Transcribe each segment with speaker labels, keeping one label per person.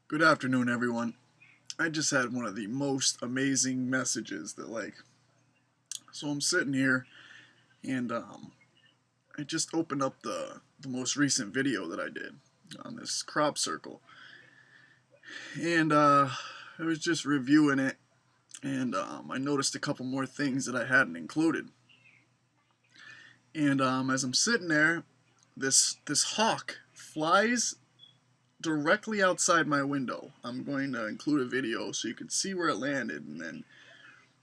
Speaker 1: Good afternoon, everyone. I just had one of the most amazing messages so I'm sitting here and I just opened up the most recent video that I did on this crop circle. And I was just reviewing it and I noticed a couple more things that I hadn't included. And as I'm sitting there, this hawk flies directly outside my window. I'm going to include a video so you can see where it landed, and then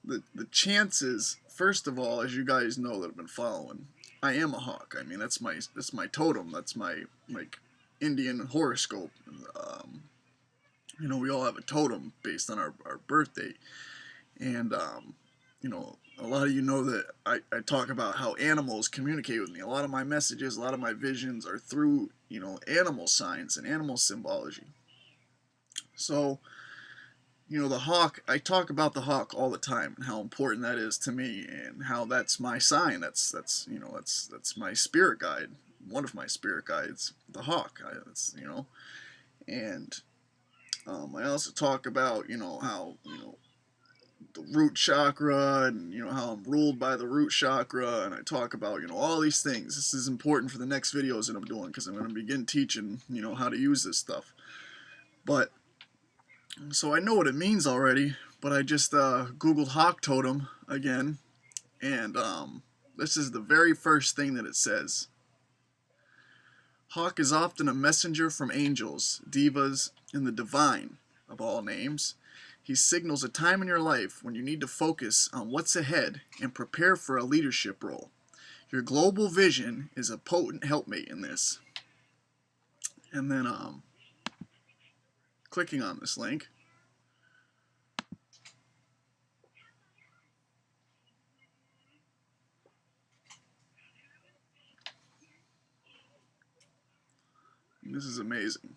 Speaker 1: the chances, first of all, as you guys know that have been following, I am a hawk. I mean, that's my totem. That's my like Indian horoscope. Um, we all have a totem based on our birth date, and a lot of you know that I talk about how animals communicate with me. A lot of my messages, a lot of my visions are through animal signs and animal symbology. So the hawk, I talk about the hawk all the time and how important that is to me and how that's my sign. That's my spirit guide. One of my spirit guides, the hawk. And I also talk about how the root chakra and how I'm ruled by the root chakra, and I talk about all these things. This is important for the next videos that I'm doing because I'm going to begin teaching how to use this stuff. But so I know what it means already, but I just Googled hawk totem again, and this is the very first thing that it says. Hawk is often a messenger from angels, devas, and the divine, of all names. He signals a time in your life when you need to focus on what's ahead and prepare for a leadership role. Your global vision is a potent helpmate in this. And then clicking on this link, this is amazing.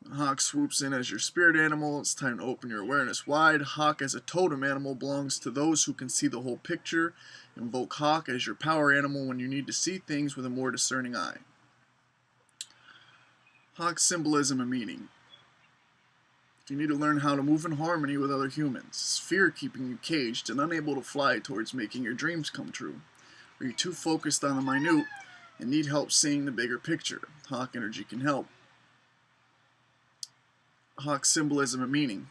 Speaker 1: When hawk swoops in as your spirit animal, it's time to open your awareness wide. Hawk as a totem animal belongs to those who can see the whole picture. Invoke hawk as your power animal when you need to see things with a more discerning eye. Hawk symbolism and meaning. You need to learn how to move in harmony with other humans. Is fear keeping you caged and unable to fly towards making your dreams come true? Are you too focused on the minute and need help seeing the bigger picture? Hawk energy can help. Hawk symbolism and meaning.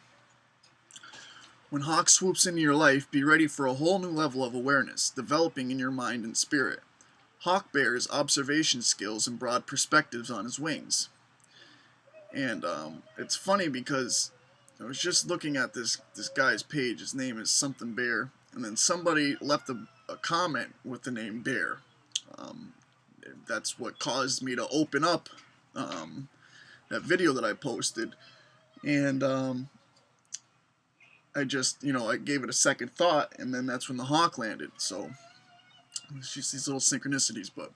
Speaker 1: When hawk swoops into your life, be ready for a whole new level of awareness, developing in your mind and spirit. Hawk bears observation skills and broad perspectives on his wings. And it's funny because I was just looking at this guy's page. His name is something Bear, and then somebody left a comment with the name Bear. That's what caused me to open up that video that I posted, and I just I gave it a second thought, and then that's when the hawk landed. So it's just these little synchronicities. But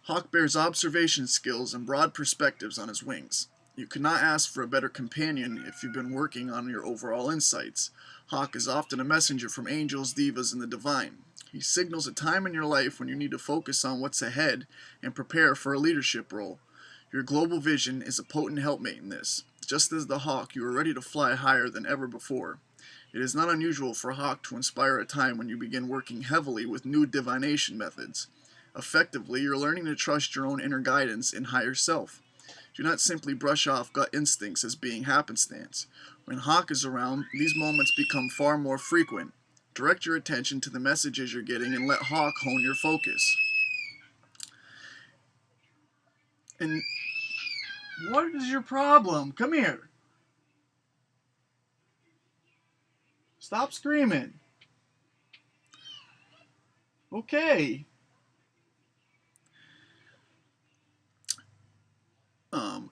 Speaker 1: hawk bears observation skills and broad perspectives on his wings. You could not ask for a better companion if you've been working on your overall insights. Hawk is often a messenger from angels, devas, and the divine. He signals a time in your life when you need to focus on what's ahead and prepare for a leadership role. Your global vision is a potent helpmate in this. Just as the hawk, you are ready to fly higher than ever before. It is not unusual for a hawk to inspire a time when you begin working heavily with new divination methods. Effectively, you're learning to trust your own inner guidance and higher self. Do not simply brush off gut instincts as being happenstance. When hawk is around, these moments become far more frequent. Direct your attention to the messages you're getting and let hawk hone your focus. And what is your problem? Come here. Stop screaming. Okay.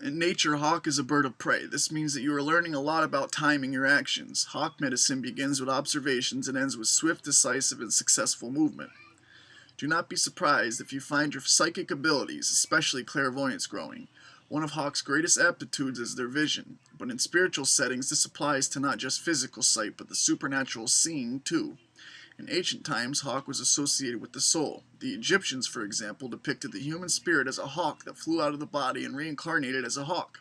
Speaker 1: In nature, hawk is a bird of prey. This means that you are learning a lot about timing your actions. Hawk medicine begins with observations and ends with swift, decisive, and successful movement. Do not be surprised if you find your psychic abilities, especially clairvoyance, growing. One of hawk's greatest aptitudes is their vision, but in spiritual settings this applies to not just physical sight, but the supernatural seeing too. In ancient times, hawk was associated with the soul. The Egyptians, for example, depicted the human spirit as a hawk that flew out of the body and reincarnated as a hawk.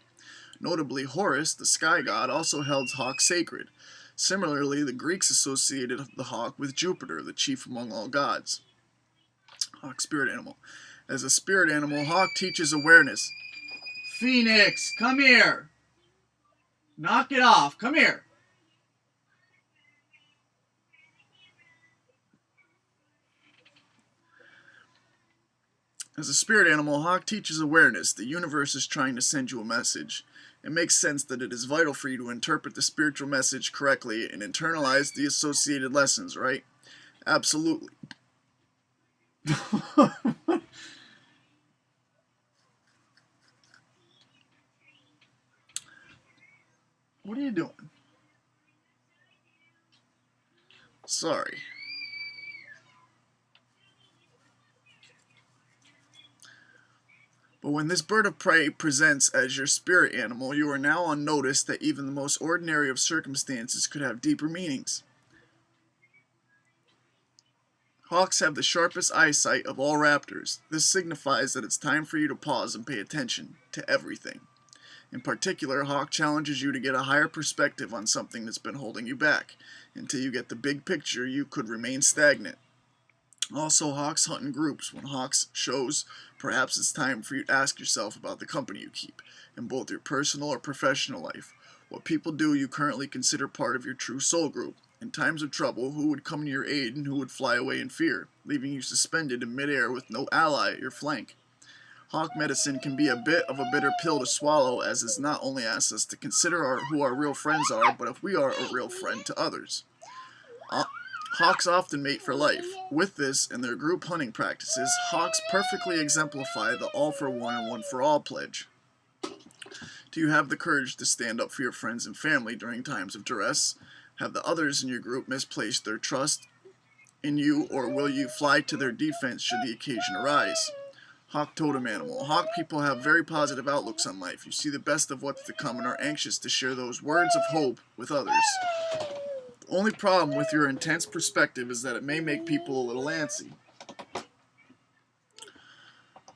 Speaker 1: Notably, Horus, the sky god, also held hawks sacred. Similarly, the Greeks associated the hawk with Jupiter, the chief among all gods. Hawk, spirit animal. As a spirit animal, hawk teaches awareness. Phoenix, come here! Knock it off, come here! As a spirit animal, hawk teaches awareness. The universe is trying to send you a message. It makes sense that it is vital for you to interpret the spiritual message correctly and internalize the associated lessons, right? Absolutely. What are you doing? Sorry. But when this bird of prey presents as your spirit animal, you are now on notice that even the most ordinary of circumstances could have deeper meanings. Hawks have the sharpest eyesight of all raptors. This signifies that it's time for you to pause and pay attention to everything. In particular, hawk challenges you to get a higher perspective on something that's been holding you back. Until you get the big picture, you could remain stagnant. Also, hawks hunt in groups. When hawks shows, perhaps it's time for you to ask yourself about the company you keep, in both your personal or professional life. What people do you currently consider part of your true soul group. In times of trouble, who would come to your aid and who would fly away in fear, leaving you suspended in midair with no ally at your flank. Hawk medicine can be a bit of a bitter pill to swallow, as it not only asks us to consider who our real friends are, but if we are a real friend to others. Hawks often mate for life. With this and their group hunting practices, hawks perfectly exemplify the all for one and one for all pledge. Do you have the courage to stand up for your friends and family during times of duress? Have the others in your group misplaced their trust in you, or will you fly to their defense should the occasion arise? Hawk totem animal. Hawk people have very positive outlooks on life. You see the best of what's to come and are anxious to share those words of hope with others. The only problem with your intense perspective is that it may make people a little antsy.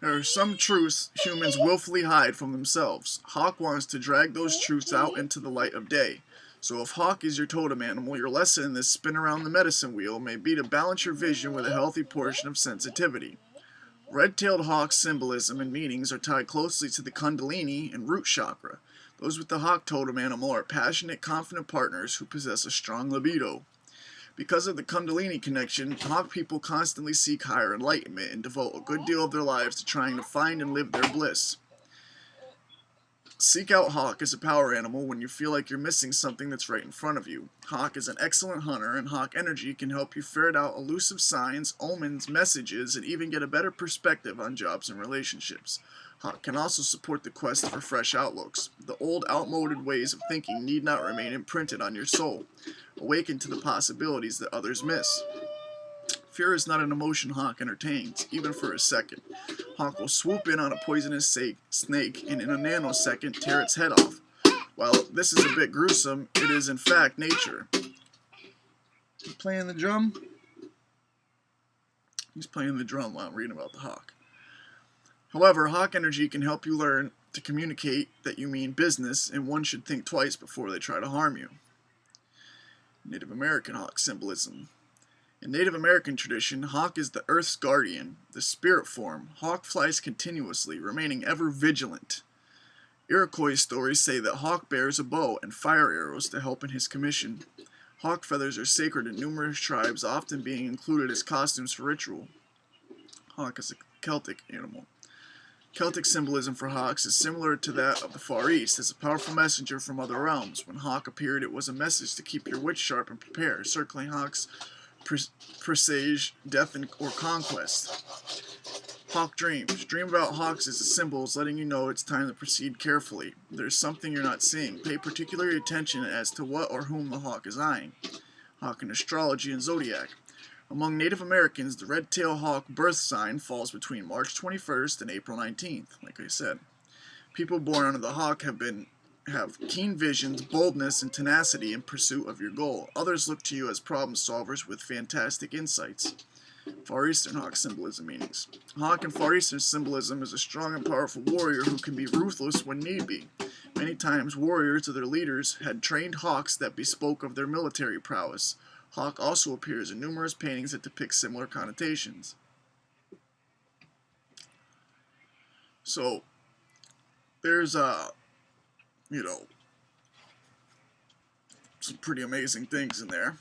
Speaker 1: There are some truths humans willfully hide from themselves. Hawk wants to drag those truths out into the light of day. So if hawk is your totem animal, your lesson in this spin around the medicine wheel may be to balance your vision with a healthy portion of sensitivity. Red-tailed hawk's symbolism and meanings are tied closely to the Kundalini and root chakra. Those with the hawk totem animal are passionate, confident partners who possess a strong libido. Because of the Kundalini connection, hawk people constantly seek higher enlightenment and devote a good deal of their lives to trying to find and live their bliss. Seek out hawk as a power animal when you feel like you're missing something that's right in front of you. Hawk is an excellent hunter, and hawk energy can help you ferret out elusive signs, omens, messages, and even get a better perspective on jobs and relationships. Hawk can also support the quest for fresh outlooks. The old, outmoded ways of thinking need not remain imprinted on your soul. Awaken to the possibilities that others miss. Fear is not an emotion hawk entertains, even for a second. Hawk will swoop in on a poisonous snake and in a nanosecond tear its head off. While this is a bit gruesome, it is in fact nature. You playing the drum? He's playing the drum while I'm reading about the hawk. However, hawk energy can help you learn to communicate that you mean business, and one should think twice before they try to harm you. Native American hawk symbolism. In Native American tradition, hawk is the earth's guardian, the spirit form. Hawk flies continuously, remaining ever vigilant. Iroquois stories say that hawk bears a bow and fire arrows to help in his commission. Hawk feathers are sacred in numerous tribes, often being included as costumes for ritual. Hawk is a Celtic animal. Celtic symbolism for hawks is similar to that of the Far East, as a powerful messenger from other realms. When hawk appeared, it was a message to keep your wits sharp and prepare. Circling hawks presage death or conquest. Hawk dreams. Dream about hawks as a symbol is letting you know it's time to proceed carefully. There's something you're not seeing. Pay particular attention as to what or whom the hawk is eyeing. Hawk in astrology and zodiac. Among Native Americans, the red-tailed hawk birth sign falls between March 21st and April 19th, like I said. People born under the hawk have keen visions, boldness, and tenacity in pursuit of your goal. Others look to you as problem solvers with fantastic insights. Far Eastern hawk symbolism meanings. Hawk in Far Eastern symbolism is a strong and powerful warrior who can be ruthless when need be. Many times warriors or their leaders had trained hawks that bespoke of their military prowess. Hawk also appears in numerous paintings that depict similar connotations. So there's you know, some pretty amazing things in there.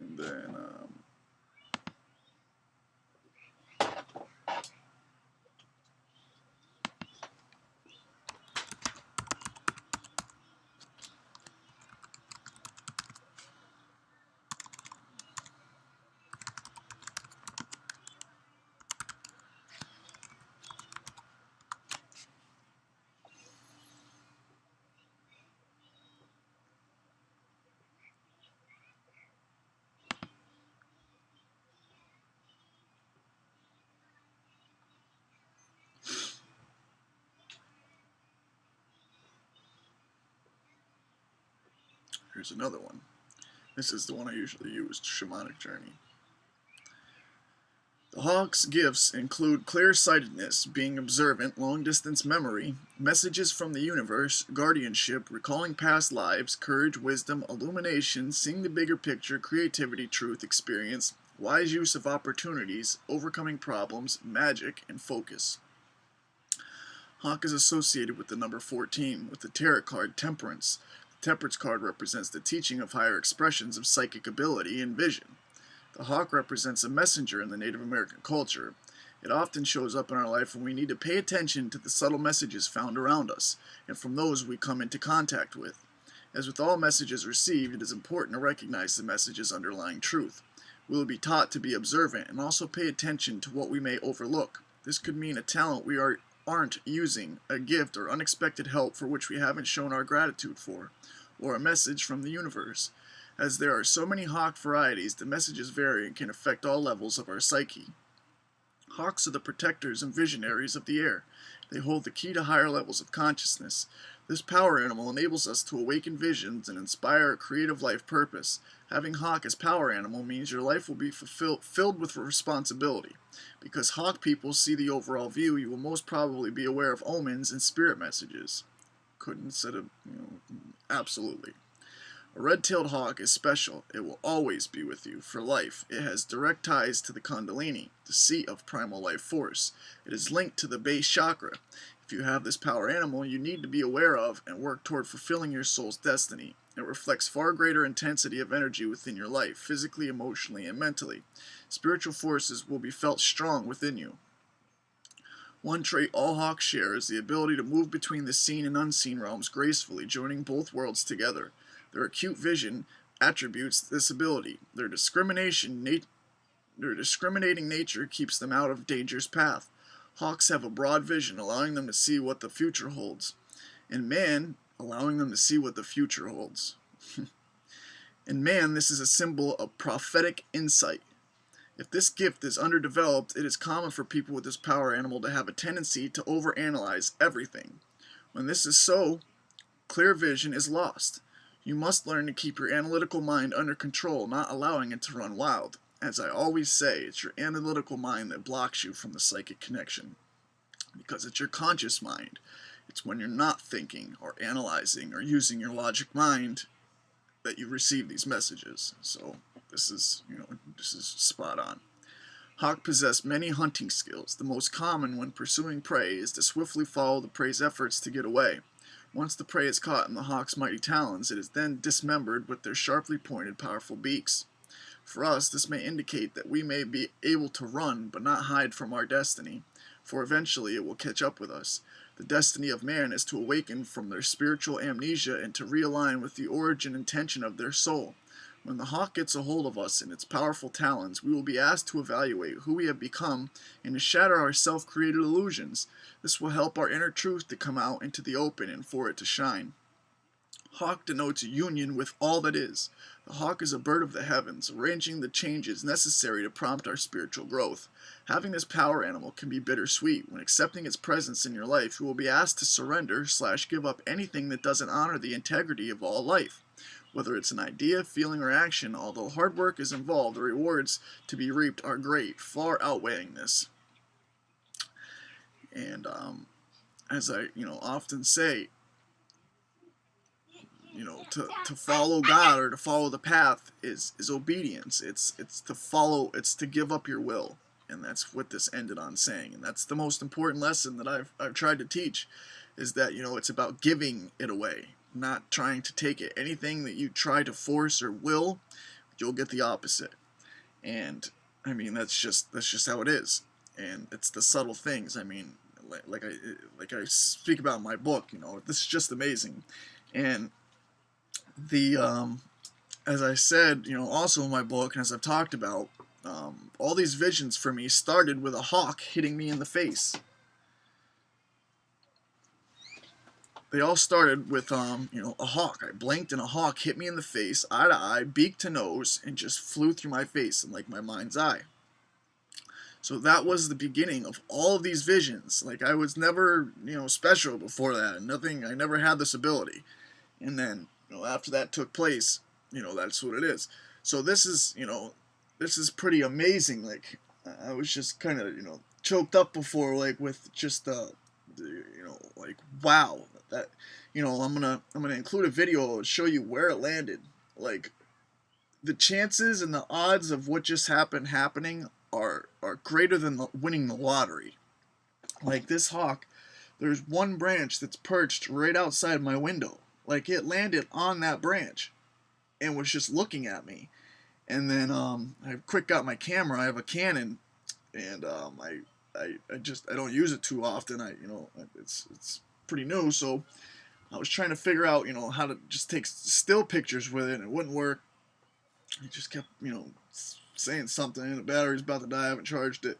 Speaker 1: And then here's another one. This is the one I usually use, Shamanic Journey. The hawk's gifts include clear-sightedness, being observant, long-distance memory, messages from the universe, guardianship, recalling past lives, courage, wisdom, illumination, seeing the bigger picture, creativity, truth, experience, wise use of opportunities, overcoming problems, magic, and focus. Hawk is associated with the number 14, with the tarot card Temperance. The Temperance card represents the teaching of higher expressions of psychic ability and vision. The hawk represents a messenger in the Native American culture. It often shows up in our life when we need to pay attention to the subtle messages found around us, and from those we come into contact with. As with all messages received, it is important to recognize the message's underlying truth. We will be taught to be observant and also pay attention to what we may overlook. This could mean a talent we aren't using, a gift or unexpected help for which we haven't shown our gratitude for, or a message from the universe. As there are so many hawk varieties, the messages vary and can affect all levels of our psyche. Hawks are the protectors and visionaries of the air. They hold the key to higher levels of consciousness. This power animal enables us to awaken visions and inspire a creative life purpose. Having hawk as power animal means your life will be filled with responsibility. Because hawk people see the overall view, you will most probably be aware of omens and spirit messages. Couldn't said it, absolutely. A red-tailed hawk is special. It will always be with you for life. It has direct ties to the Kundalini, the seat of primal life force. It is linked to the base chakra. If you have this power animal, you need to be aware of and work toward fulfilling your soul's destiny. It reflects far greater intensity of energy within your life, physically, emotionally, and mentally. Spiritual forces will be felt strong within you. One trait all hawks share is the ability to move between the seen and unseen realms gracefully, joining both worlds together. Their acute vision attributes this ability. Their discriminating nature keeps them out of danger's path. Hawks have a broad vision, allowing them to see what the future holds. In man, allowing them to see what the future holds. In man, this is a symbol of prophetic insight. If this gift is underdeveloped, it is common for people with this power animal to have a tendency to overanalyze everything. When this is so, clear vision is lost. You must learn to keep your analytical mind under control, not allowing it to run wild. As I always say, it's your analytical mind that blocks you from the psychic connection. Because it's your conscious mind. It's when you're not thinking or analyzing or using your logic mind that you receive these messages. So this is spot on. Hawk possess many hunting skills. The most common when pursuing prey is to swiftly follow the prey's efforts to get away. Once the prey is caught in the hawk's mighty talons, it is then dismembered with their sharply pointed, powerful beaks. For us, this may indicate that we may be able to run, but not hide from our destiny, for eventually it will catch up with us. The destiny of man is to awaken from their spiritual amnesia and to realign with the origin intention of their soul. When the hawk gets a hold of us in its powerful talons, we will be asked to evaluate who we have become and to shatter our self-created illusions. This will help our inner truth to come out into the open and for it to shine. Hawk denotes union with all that is. The hawk is a bird of the heavens, arranging the changes necessary to prompt our spiritual growth. Having this power animal can be bittersweet. When accepting its presence in your life, you will be asked to surrender/give up anything that doesn't honor the integrity of all life. Whether it's an idea, feeling, or action, although hard work is involved, the rewards to be reaped are great, far outweighing this. And as I, often say, to follow God or to follow the path is obedience. It's to follow. It's to give up your will, and that's what this ended on saying. And that's the most important lesson that I've tried to teach, is that it's about giving it away, not trying to take it. Anything that you try to force or will, you'll get the opposite. And I mean, that's just how it is. And it's the subtle things. I mean, like I speak about in my book. This is just amazing. And the as I said, also in my book, and as I've talked about, all these visions for me started with a hawk hitting me in the face. They all started with a hawk. I blinked and a hawk hit me in the face, eye to eye, beak to nose, and just flew through my face in like my mind's eye. So that was the beginning of all of these visions. Like, I was never special before that. Nothing. I never had this ability. And then after that took place, that's what it is. So this is pretty amazing. Like, I was just kind of choked up before, like, with just like, wow, that I'm gonna include a video to show you where it landed. Like, the chances and the odds of what just happening are greater than winning the lottery. Like, this hawk, there's one branch that's perched right outside my window. Like, it landed on that branch and was just looking at me. And then I quick got my camera. I have a Canon, and I don't use it too often. It's pretty new, so I was trying to figure out how to just take still pictures with it, and it wouldn't work. It just kept saying something. The battery's about to die. I haven't charged it,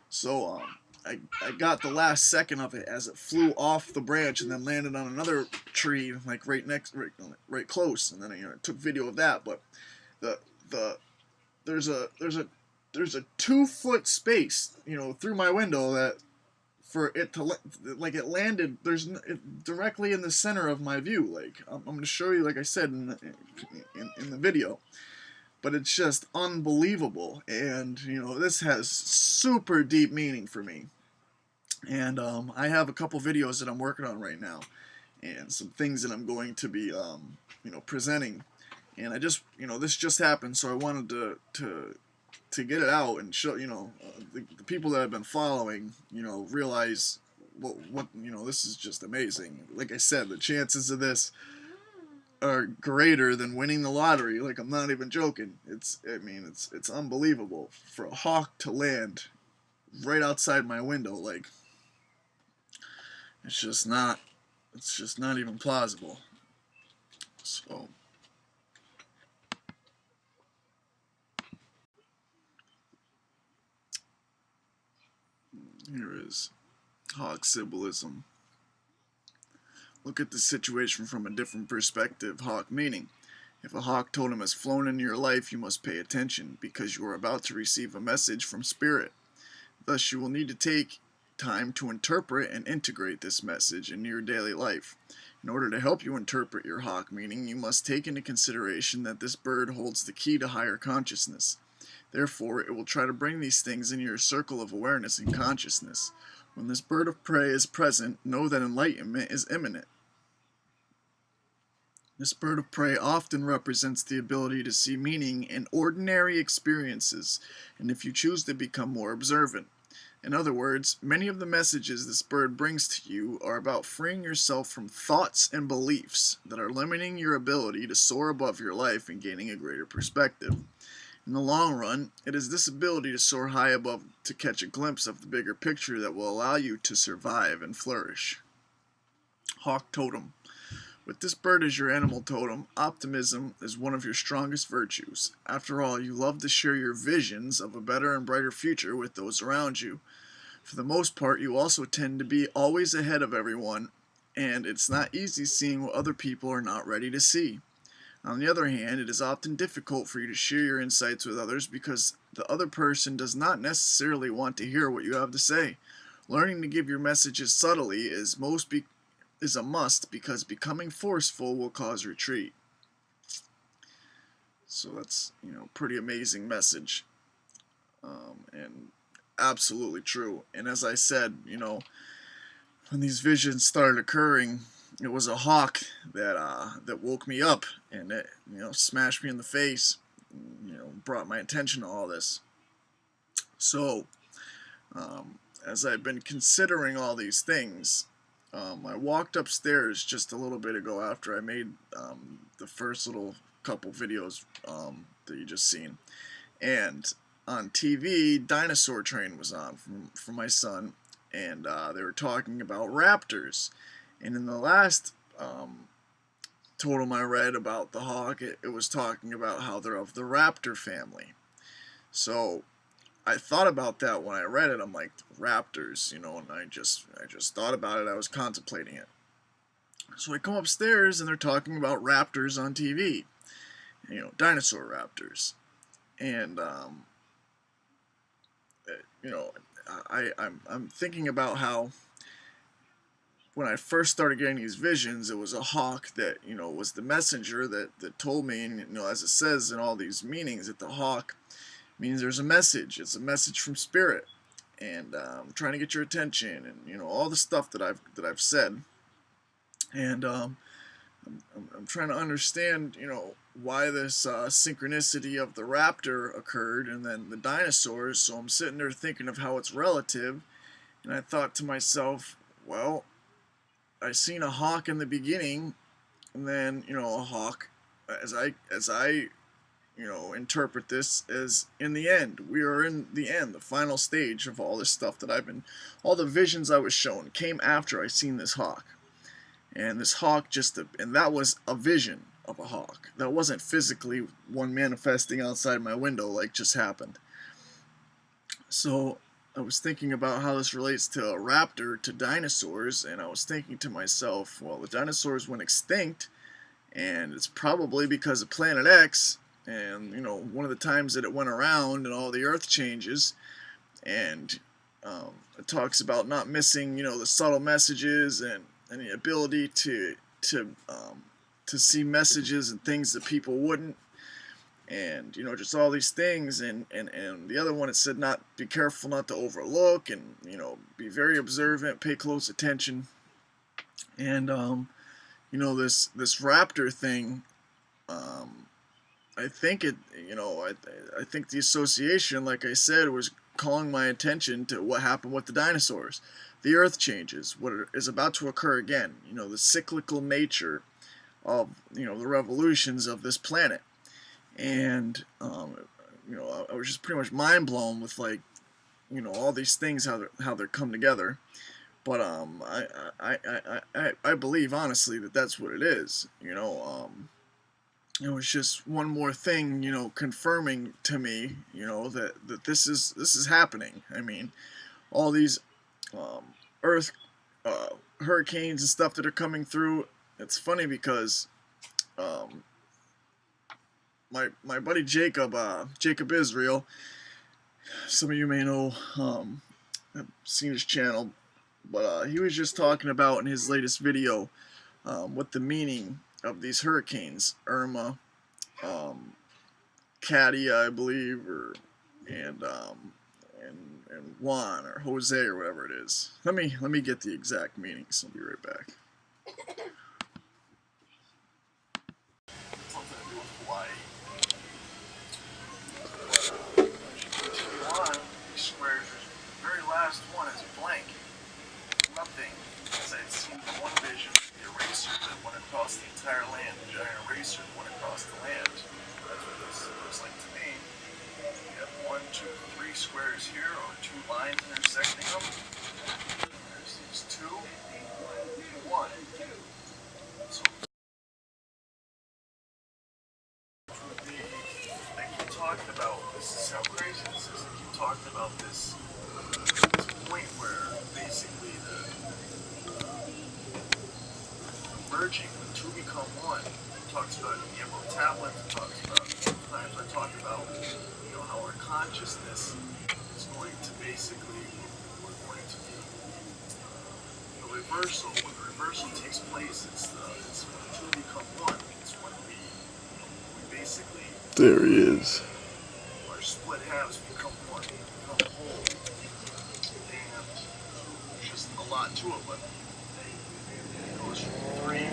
Speaker 1: so I got the last second of it as it flew off the branch and then landed on another tree, like right close, and then I took video of that. But there's a 2-foot space through my window that for it to like it landed directly in the center of my view. Like, I'm going to show you, like I said in the video. But it's just unbelievable, and this has super deep meaning for me. And I have a couple videos that I'm working on right now, and some things that I'm going to be presenting. And I just this just happened, so I wanted to get it out and show the people that I've been following realize what this is just amazing. Like I said, the chances of this are greater than winning the lottery. Like, I'm not even joking. It's unbelievable for a hawk to land right outside my window. Like, it's just not even plausible. So here is hawk symbolism. Look at the situation from a different perspective. Hawk meaning, if a hawk totem has flown into your life, you must pay attention, because you are about to receive a message from spirit. Thus, you will need to take time to interpret and integrate this message into your daily life. In order to help you interpret your hawk meaning, you must take into consideration that this bird holds the key to higher consciousness. Therefore, it will try to bring these things into your circle of awareness and consciousness. When this bird of prey is present, know that enlightenment is imminent. This bird of prey often represents the ability to see meaning in ordinary experiences, and if you choose to become more observant. In other words, many of the messages this bird brings to you are about freeing yourself from thoughts and beliefs that are limiting your ability to soar above your life and gaining a greater perspective. In the long run, it is this ability to soar high above to catch a glimpse of the bigger picture that will allow you to survive and flourish. Hawk totem. With this bird as your animal totem, optimism is one of your strongest virtues. After all, you love to share your visions of a better and brighter future with those around you. For the most part, you also tend to be always ahead of everyone, and it's not easy seeing what other people are not ready to see. On the other hand, it is often difficult for you to share your insights with others because the other person does not necessarily want to hear what you have to say. Learning to give your messages subtly is a must, because becoming forceful will cause retreat. So that's pretty amazing message, and absolutely true. And as I said, when these visions started occurring, it was a hawk that woke me up, and it, smashed me in the face, brought my attention to all this. So as I've been considering all these things, I walked upstairs just a little bit ago after I made the first little couple videos that you just seen, and on TV, Dinosaur Train was on from my son, and they were talking about raptors. And in the last totem I read about the hawk, it was talking about how they're of the raptor family. So I thought about that when I read it. I'm like, raptors, and I just thought about it. I was contemplating it. So I come upstairs and they're talking about raptors on TV, dinosaur raptors, and I'm thinking about how when I first started getting these visions, it was a hawk that was the messenger that told me, and as it says in all these meanings, that the hawk means there's a message. It's a message from spirit, and trying to get your attention, and all the stuff that I've said, and I'm trying to understand why this synchronicity of the raptor occurred and then the dinosaurs. So I'm sitting there thinking of how it's relative, and I thought to myself, well, I seen a hawk in the beginning, and then a hawk, as I interpret this as in the end. We are in the end, the final stage of all this stuff that all the visions I was shown came after I seen this hawk. And this hawk and that was a vision of a hawk. That wasn't physically one manifesting outside my window like just happened. So I was thinking about how this relates to a raptor, to dinosaurs, and I was thinking to myself, well, the dinosaurs went extinct, and it's probably because of Planet X, and one of the times that it went around and all the earth changes, and it talks about not missing the subtle messages and the ability to see messages and things that people wouldn't, and just all these things, and the other one, it said not be careful not to overlook, and be very observant, pay close attention, and this raptor thing, I think I think the association, like I said, was calling my attention to what happened with the dinosaurs. The earth changes, what is about to occur again, the cyclical nature of the revolutions of this planet. And I was just pretty much mind blown with all these things, how they're come together. But I believe honestly that that's what it is. It was just one more thing, confirming to me, that this is happening. I mean, all these earth hurricanes and stuff that are coming through. It's funny because my buddy Jacob Israel, some of you may know, I've seen his channel, but he was just talking about in his latest video what the meaning of these hurricanes, Irma, Katia, I believe, and Juan or Jose or whatever it is. Let me get the exact meanings. I'll be right back. Something to do with Hawaii. These squares, the very last one is blank. Nothing, as I had seen in one vision, the eraser that went across the entire land, the giant eraser that went across the land. That's what this looks like to me. We have 1, 2, 3 squares here, or 2 lines intersecting them. There's these 2, 1. So would be, I keep talking about, this is how crazy this is, I keep talking about this point where basically the merging, the two become one. It talks about the Emerald Tablet, it talks about, sometimes I talk about, how our consciousness is going to basically, we're going to be a reversal. When the reversal takes place, it's when the two become one. It's when we basically, there he is. Our split halves become one, become whole. And there's just a lot to to it, but it goes from 3. You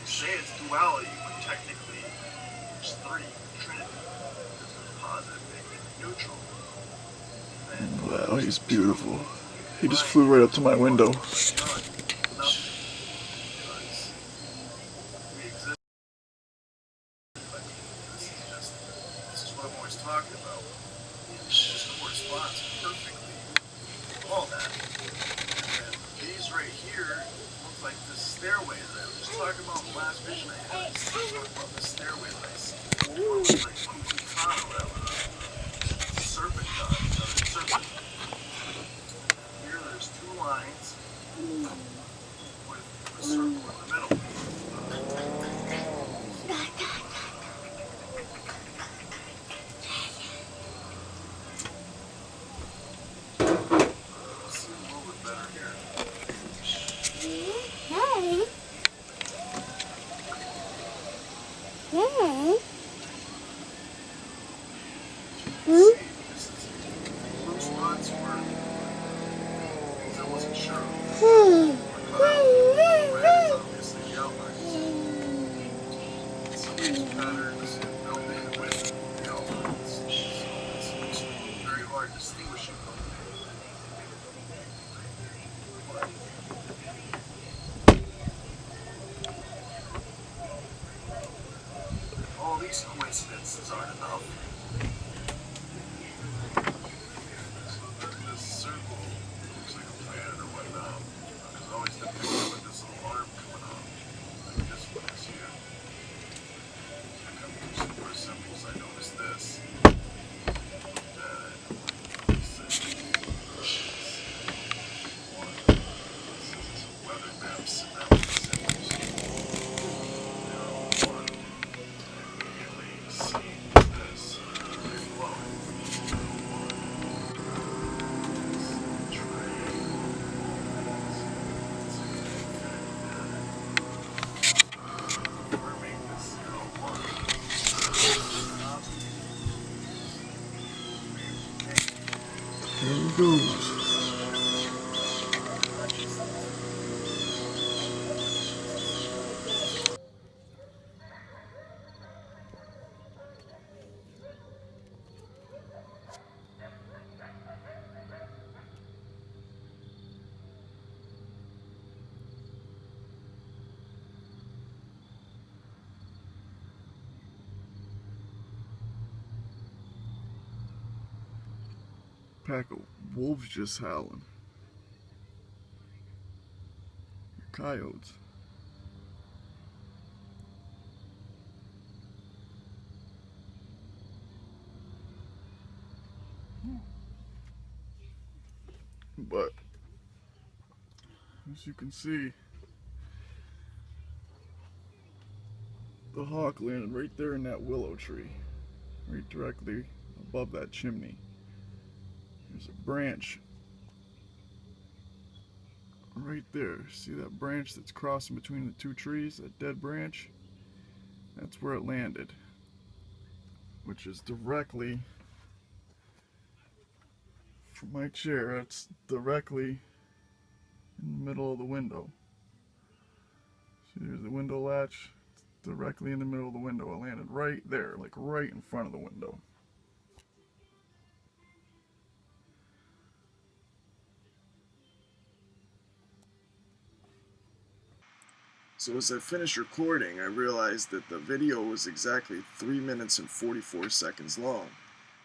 Speaker 1: say it's duality, but technically there's 3. Trinity. There's positive, negative, and neutral. Wow, he's beautiful. He just flew right up to my window. This is what I'm always talking about. It just corresponds perfectly with all that. And these right here look like the stairway that I was just talking about in the last vision I had. I was talking about the stairway that I see. It looks like Kukulkan or whatever. Serpent god. Serpent. Here there's 2 lines with a circle in the middle. All these coincidences aren't enough. This circle looks like a planet or whatnot. There's always the picture with this little arm coming off. Like this one is here. I come to some more symbols, I noticed this. Weather maps and that was symbols. There he goes. Pack of wolves just howling. Coyotes. But as you can see, the hawk landed right there in that willow tree, right directly above that chimney. There's a branch right there. See that branch that's crossing between the 2 trees, that dead branch? That's where it landed, which is directly from my chair. That's directly in the middle of the window. See, there's the window latch. It's directly in the middle of the window. It landed right there, like right in front of the window. So as I finished recording, I realized that the video was exactly 3 minutes and 44 seconds long.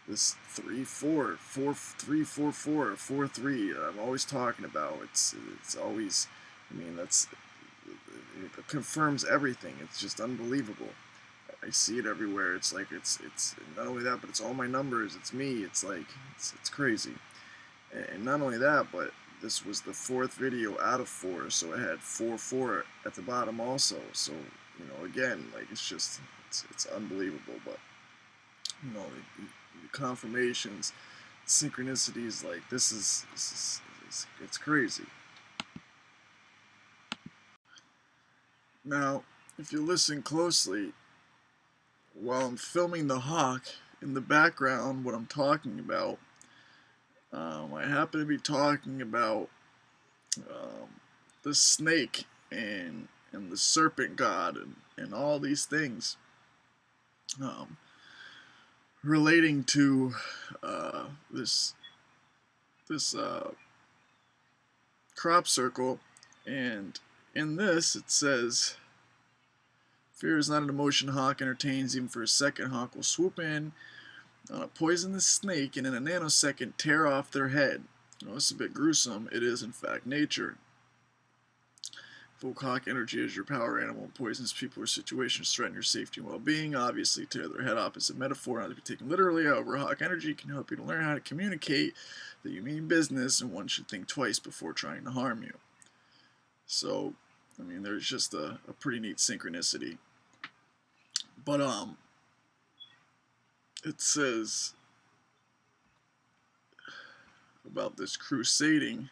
Speaker 1: This 3-4, 4-3-4-4, 4-3 I'm always talking about. It's always, I mean, it confirms everything. It's just unbelievable. I see it everywhere. It's like it's not only that, but it's all my numbers. It's me. It's like it's crazy. And not only that, but this was the 4th video out of 4, so it had 4-4 at the bottom also. So, you know, again, like it's unbelievable. But you know, the confirmations, synchronicities, like this is it's crazy. Now, if you listen closely, while I'm filming the hawk in the background, what I'm talking about, I happen to be talking about um, the snake and the serpent god and all these things, um, relating to this crop circle. And in this it says, fear is not an emotion Hawk entertains. Even for a second, Hawk will swoop in on a poisonous snake and in a nanosecond tear off their head. It's a bit gruesome. It is in fact nature. Evoke Hawk energy as your power animal. Poisons people or situations threaten your safety and well-being. Obviously, tear their head off is a metaphor, not to be taken literally. However, Hawk energy can help you to learn how to communicate that you mean business, and one should think twice before trying to harm you. So, I mean, there's just a pretty neat synchronicity. But it says about this crusading.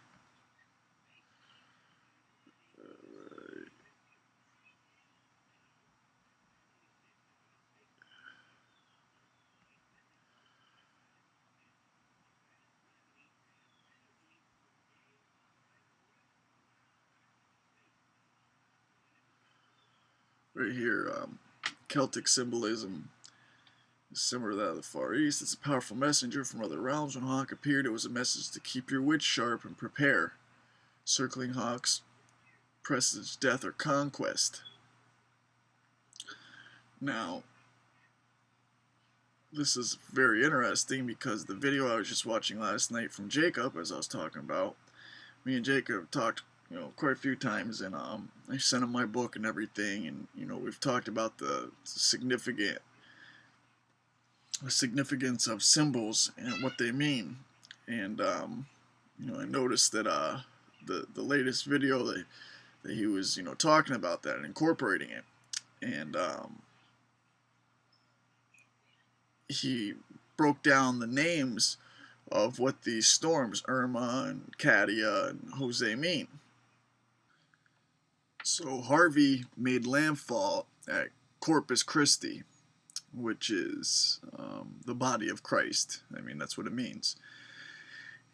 Speaker 1: Right here, Celtic symbolism is similar to that of the Far East. It's a powerful messenger from other realms. When Hawk appeared, it was a message to keep your wits sharp and prepare. Circling Hawks presage death or conquest. Now, this is very interesting because the video I was just watching last night from Jacob, as I was talking about, me and Jacob talked, quite a few times, and I sent him my book and everything, and we've talked about the significance of symbols and what they mean, and I noticed that the latest video that he was talking about that and incorporating it, and he broke down the names of what these storms, Irma and Katia and Jose, mean. So Harvey made landfall at Corpus Christi, which is the body of Christ. I mean, that's what it means.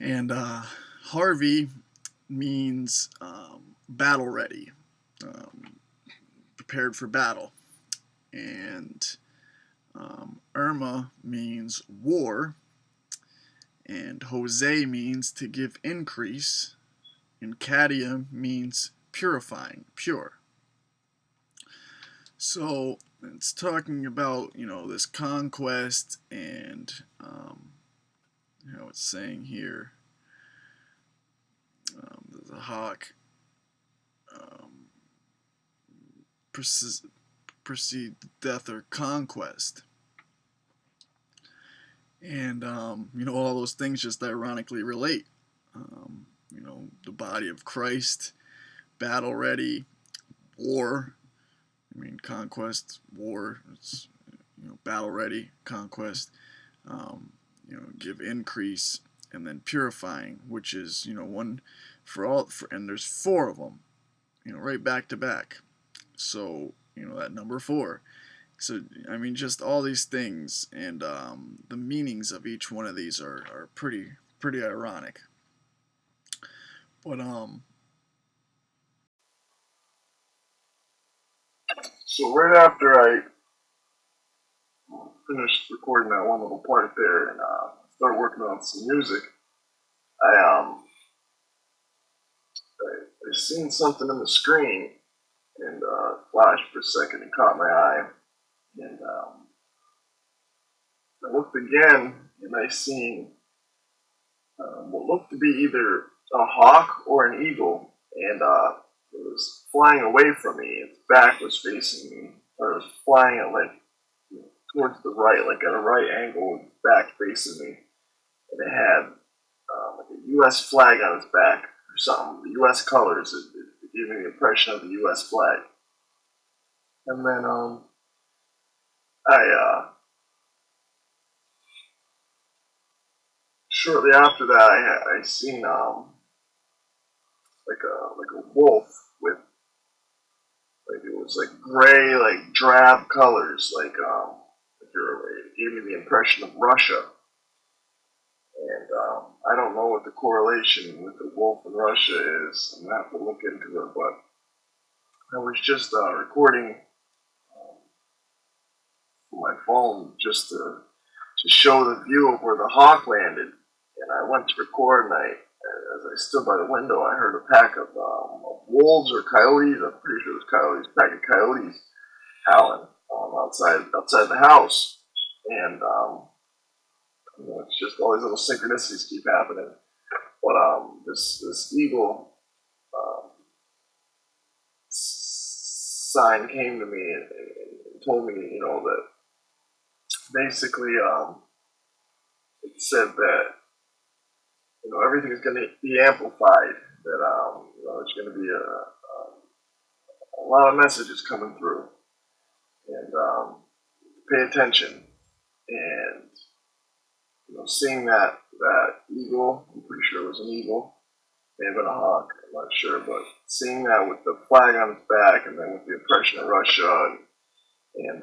Speaker 1: And Harvey means battle ready, prepared for battle. And Irma means war. And Jose means to give increase. And Katia means purifying, pure. So it's talking about, this conquest, and it's saying here, the hawk precede death or conquest. And, all those things just ironically relate. The body of Christ, battle ready, war. I mean, conquest, war, it's, battle ready, conquest, give increase, and then purifying, which is, one for all, and there's 4 of them, right back to back. So, that number 4. So, I mean, just all these things, and the meanings of each one of these are pretty ironic. But,
Speaker 2: So right after I finished recording that one little part there and started working on some music, I I seen something on the screen and flashed for a second and caught my eye. And I looked again and I seen what looked to be either a hawk or an eagle, and it was flying away from me. Its back was facing me, or it was flying at towards the right, like at a right angle, back facing me, and it had like a U.S. flag on its back or something. The U.S. colors. It gave me the impression of the U.S. flag. And then I shortly after that, I seen like a wolf with it was like gray, like drab colors, it gave me the impression of Russia. And I don't know what the correlation with the wolf in Russia is. I'm gonna have to look into it, but I was just recording my phone just to show the view of where the hawk landed. And I went to record, and as I stood by the window, I heard a pack of wolves or coyotes. I'm pretty sure it was coyotes. Pack of coyotes howling outside the house, and it's just all these little synchronicities keep happening. But this eagle sign came to me and told me, that basically it said that everything is going to be amplified. That there's going to be a lot of messages coming through, and pay attention. And seeing that eagle, I'm pretty sure it was an eagle, may have been a hawk, I'm not sure, but seeing that with the flag on its back, and then with the oppression of Russia, and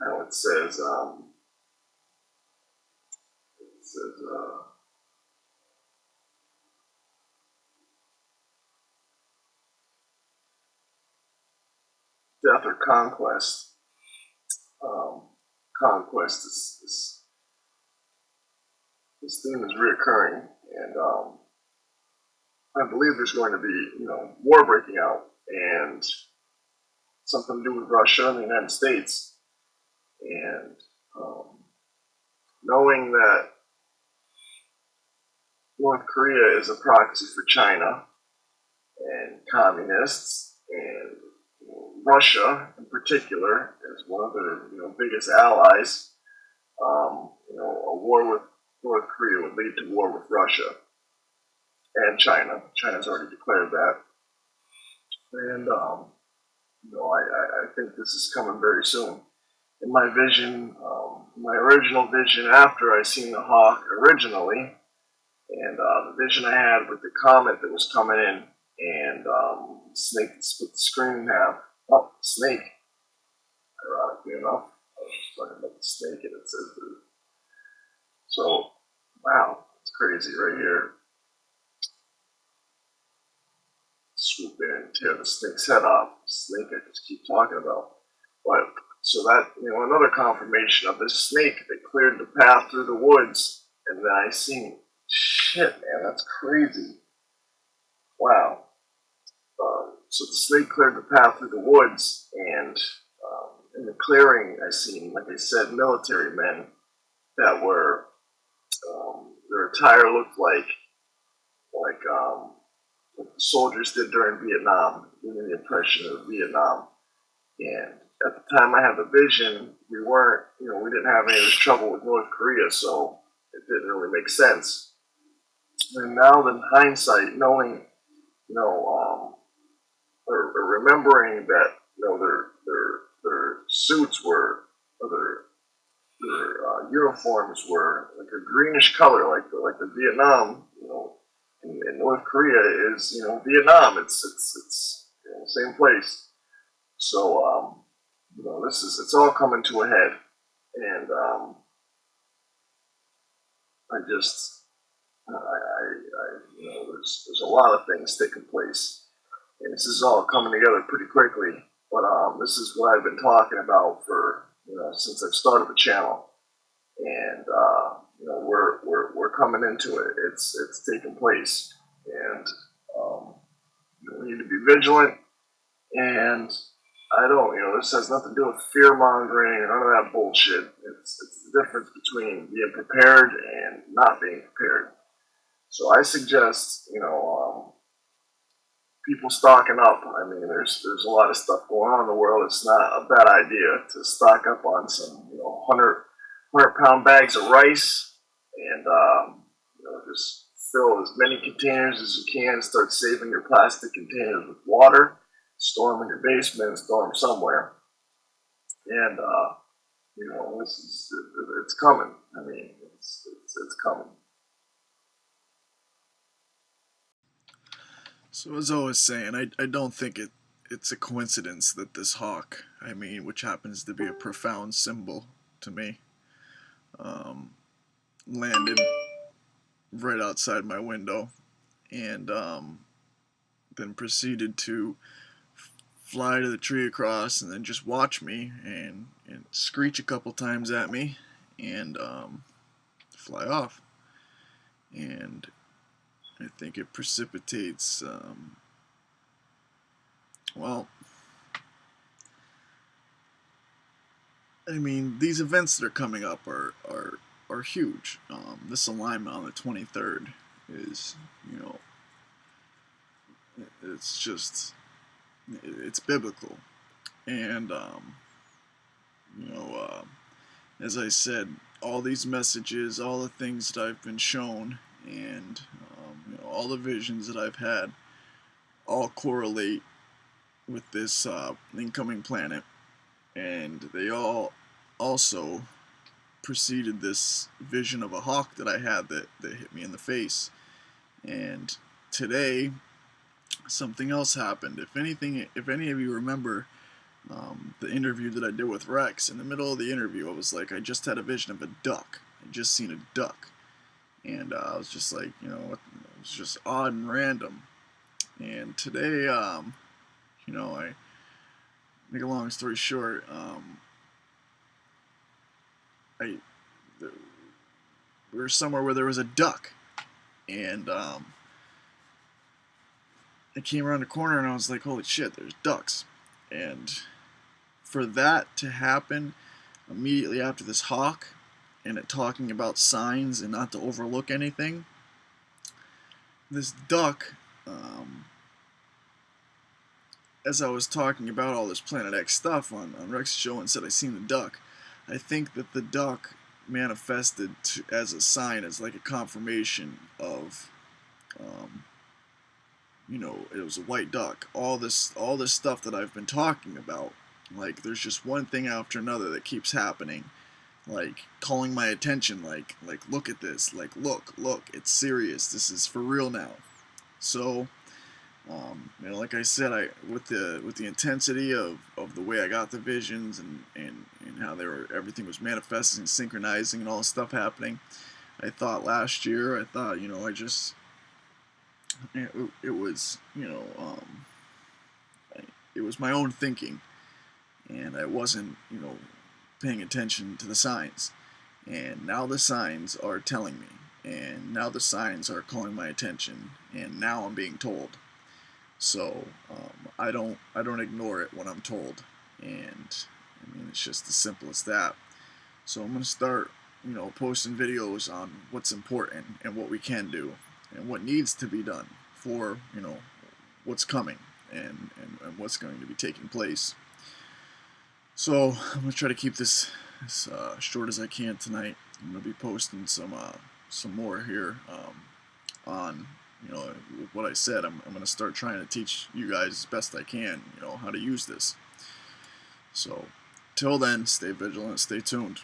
Speaker 2: how it says death or conquest. Conquest is this theme is reoccurring, and I believe there's going to be war breaking out, and something to do with Russia and the United States, and knowing that North Korea is a proxy for China and communists, and Russia in particular is one of their biggest allies. A war with North Korea would lead to war with Russia and China. China's already declared that, and I think this is coming very soon. In my vision, my original vision after I seen the hawk originally, and the vision I had with the comet that was coming in, and snake split the screen in half. Oh, snake. Ironically enough, I was just talking about the snake, and it says that. So, wow, it's crazy right here. Swoop in and tear the snake's head off. The snake I just keep talking about. But so that another confirmation of this snake that cleared the path through the woods, and then I seen shit, man, that's crazy. Wow. So the snake cleared the path through the woods, and in the clearing, I seen, like I said, military men that were their attire looked like what the soldiers did during Vietnam, during the oppression of Vietnam. And at the time I had the vision, we didn't have any of this trouble with North Korea, so it didn't really make sense. And now, in hindsight, knowing, or remembering that, their suits were, or their uniforms were like a greenish color, like the Vietnam, and North Korea is, Vietnam. It's same place. So, it's all coming to a head, and there's a lot of things taking place, and this is all coming together pretty quickly. But this is what I've been talking about for since I've started the channel, and we're coming into it. It's taking place, and we need to be vigilant. And I don't, this has nothing to do with fear mongering or none of that bullshit. It's the difference between being prepared and not being prepared. So I suggest, people stocking up. I mean, there's a lot of stuff going on in the world. It's not a bad idea to stock up on some, 100-pound bags of rice, and just fill as many containers as you can. Start saving your plastic containers with water. Store them in your basement, store them somewhere, and it's coming. I mean, it's coming.
Speaker 1: So as I was saying, I don't think it's a coincidence that this hawk, which happens to be a profound symbol to me, landed right outside my window, and then proceeded to fly to the tree across and then just watch me and screech a couple times at me and fly off. And I think it precipitates, well, I mean, these events that are coming up are huge. This alignment on the 23rd is, you know, it's just, it's biblical. And, as I said, all these messages, all the things that I've been shown, and all the visions that I've had, all correlate with this incoming planet, and they all also preceded this vision of a hawk that I had that hit me in the face. And today, something else happened. If any of you remember the interview that I did with Rex, in the middle of the interview, I was like, I just had a vision of a duck. I just seen a duck, and I was just like, it was just odd and random. And today, I make a long story short, we were somewhere where there was a duck, and I came around the corner and I was like, holy shit, there's ducks. And for that to happen immediately after this hawk, and it talking about signs and not to overlook anything, this duck, as I was talking about all this Planet X stuff on Rex's show and said I seen the duck, I think that the duck manifested as a sign, as like a confirmation of, it was a white duck. All this stuff that I've been talking about, like there's just one thing after another that keeps happening, like calling my attention, like look at this, like look, it's serious. This is for real now. So, like I said, with the intensity of the way I got the visions and how everything was manifesting, synchronizing, and all this stuff happening, I thought last year, it was, it was my own thinking, and I wasn't, paying attention to the signs. And now the signs are telling me, and now the signs are calling my attention, and now I'm being told. So I don't ignore it when I'm told, and I mean, it's just as simple as that. So I'm gonna start, posting videos on what's important and what we can do and what needs to be done for, what's coming and what's going to be taking place. So I'm gonna try to keep this as short as I can tonight. I'm gonna be posting some more here on what I said. I'm gonna start trying to teach you guys as best I can, how to use this. So till then, stay vigilant, stay tuned.